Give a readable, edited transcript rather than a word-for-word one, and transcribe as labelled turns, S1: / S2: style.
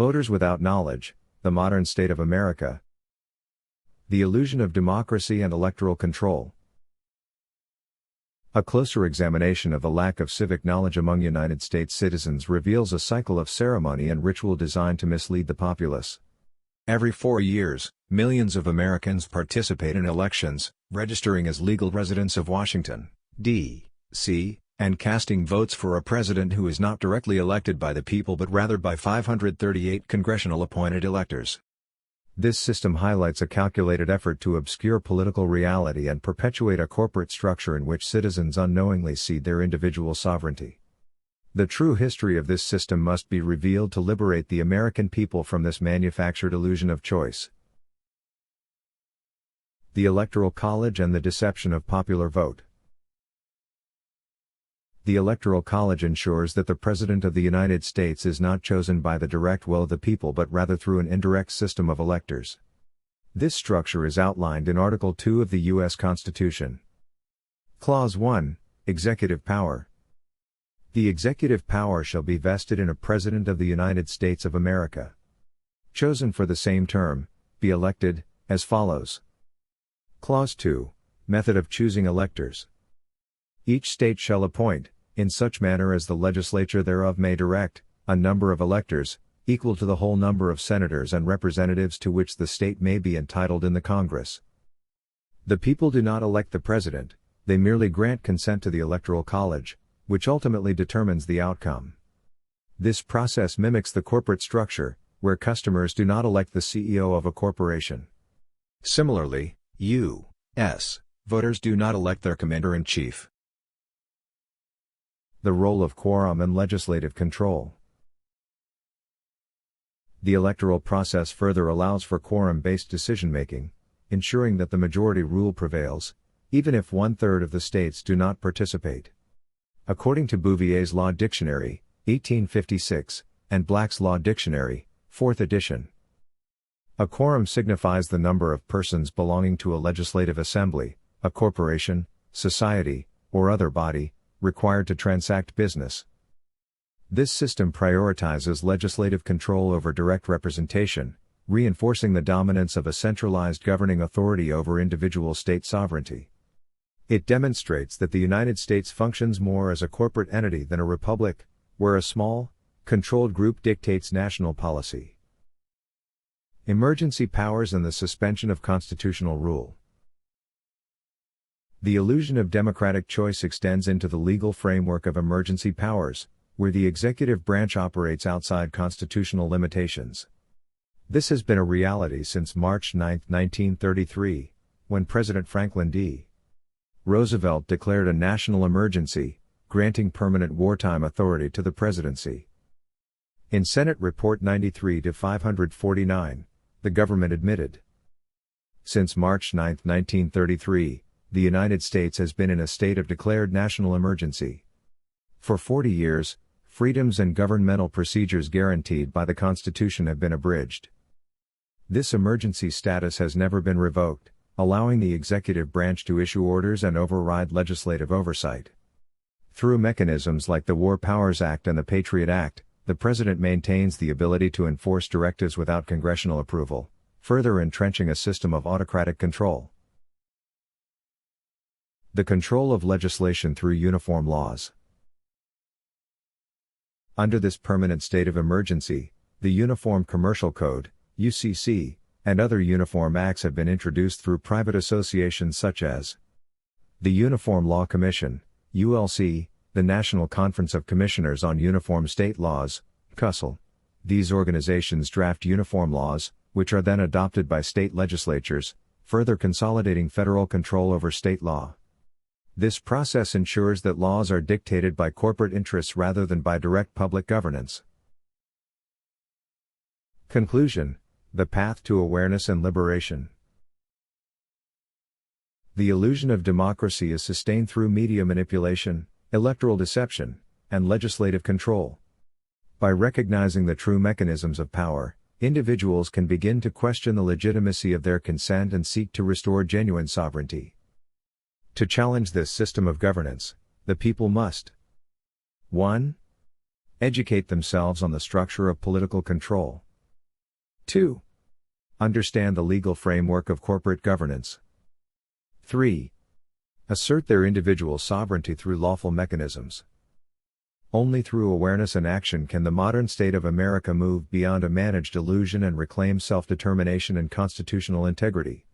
S1: Voters without knowledge, the modern state of America. The illusion of democracy and electoral control. A closer examination of the lack of civic knowledge among United States citizens reveals a cycle of ceremony and ritual designed to mislead the populace. Every 4 years, millions of Americans participate in elections, registering as legal residents of Washington, D.C., and casting votes for a president who is not directly elected by the people but rather by 538 congressional appointed electors. This system highlights a calculated effort to obscure political reality and perpetuate a corporate structure in which citizens unknowingly cede their individual sovereignty. The true history of this system must be revealed to liberate the American people from this manufactured illusion of choice. The Electoral College and the deception of popular vote. The Electoral College ensures that the President of the United States is not chosen by the direct will of the people but rather through an indirect system of electors. This structure is outlined in Article 2 of the U.S. Constitution. Clause 1, Executive Power. The executive power shall be vested in a President of the United States of America, chosen for the same term, be elected, as follows. Clause 2, Method of choosing electors. Each state shall appoint, in such manner as the legislature thereof may direct, a number of electors, equal to the whole number of senators and representatives to which the state may be entitled in the Congress. The people do not elect the President, they merely grant consent to the Electoral College, which ultimately determines the outcome. This process mimics the corporate structure, where customers do not elect the CEO of a corporation. Similarly, U.S. voters do not elect their commander-in-chief. The role of quorum and legislative control. The electoral process further allows for quorum-based decision-making, ensuring that the majority rule prevails, even if 1/3 of the states do not participate. According to Bouvier's Law Dictionary, 1856, and Black's Law Dictionary, 4th edition, a quorum signifies the number of persons belonging to a legislative assembly, a corporation, society, or other body, required to transact business. This system prioritizes legislative control over direct representation, reinforcing the dominance of a centralized governing authority over individual state sovereignty. It demonstrates that the United States functions more as a corporate entity than a republic, where a small, controlled group dictates national policy. Emergency powers and the suspension of constitutional rule. The illusion of democratic choice extends into the legal framework of emergency powers, where the executive branch operates outside constitutional limitations. This has been a reality since March 9, 1933, when President Franklin D. Roosevelt declared a national emergency, granting permanent wartime authority to the presidency. In Senate Report 93-549, the government admitted, since March 9, 1933, the United States has been in a state of declared national emergency. For 40 years, freedoms and governmental procedures guaranteed by the Constitution have been abridged. This emergency status has never been revoked, allowing the executive branch to issue orders and override legislative oversight. Through mechanisms like the War Powers Act and the Patriot Act, the President maintains the ability to enforce directives without congressional approval, further entrenching a system of autocratic control. The control of legislation through uniform laws. Under this permanent state of emergency, the Uniform Commercial Code, UCC, and other uniform acts have been introduced through private associations such as the Uniform Law Commission, ULC, the National Conference of Commissioners on Uniform State Laws, CUSL. These organizations draft uniform laws, which are then adopted by state legislatures, further consolidating federal control over state law. This process ensures that laws are dictated by corporate interests rather than by direct public governance. Conclusion: the path to awareness and liberation. The illusion of democracy is sustained through media manipulation, electoral deception, and legislative control. By recognizing the true mechanisms of power, individuals can begin to question the legitimacy of their consent and seek to restore genuine sovereignty. To challenge this system of governance, the people must 1. Educate themselves on the structure of political control. 2. Understand the legal framework of corporate governance. 3. Assert their individual sovereignty through lawful mechanisms. Only through awareness and action can the modern state of America move beyond a managed illusion and reclaim self-determination and constitutional integrity.